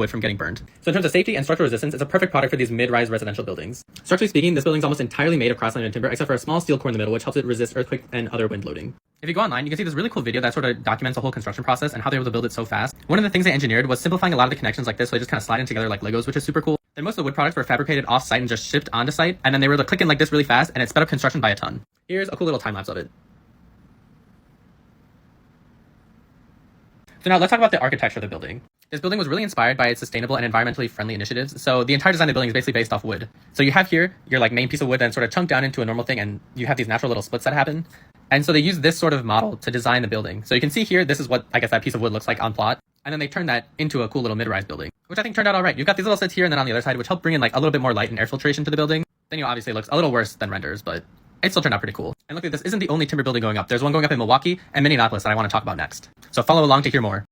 wood from getting burned. So in terms of safety and structural resistance, it's a perfect product for these mid-rise residential buildings. Structurally speaking, this building is almost entirely made of cross-laminated timber, except for a small steel core in the middle, which helps it resist earthquake and other wind loading. If you go online, you can see this really cool video that sort of documents the whole construction process and how they were able to build it so fast. One of the things they engineered was simplifying a lot of the connections like this, so they just kind of slide in together like Legos, which is super cool. Then most of the wood products were fabricated off-site and just shipped onto site, and then they were able to click in like this really fast, and it sped up construction by a ton. Here's a cool little time-lapse of it. So now let's talk about the architecture of the building. This building was really inspired by its sustainable and environmentally friendly initiatives. So the entire design of the building is basically based off wood. So you have here your like main piece of wood and sort of chunked down into a normal thing, and you have these natural little splits that happen. And so they use this sort of model to design the building. So you can see here, this is what I guess that piece of wood looks like on plot. And then they turned that into a cool little mid-rise building, which I think turned out all right. You've got these little slits here and then on the other side, which help bring in like a little bit more light and air filtration to the building. Then you know, obviously it looks a little worse than renders, but it still turned out pretty cool. And luckily this isn't the only timber building going up. There's one going up in Milwaukee and Minneapolis that I want to talk about next. So follow along to hear more.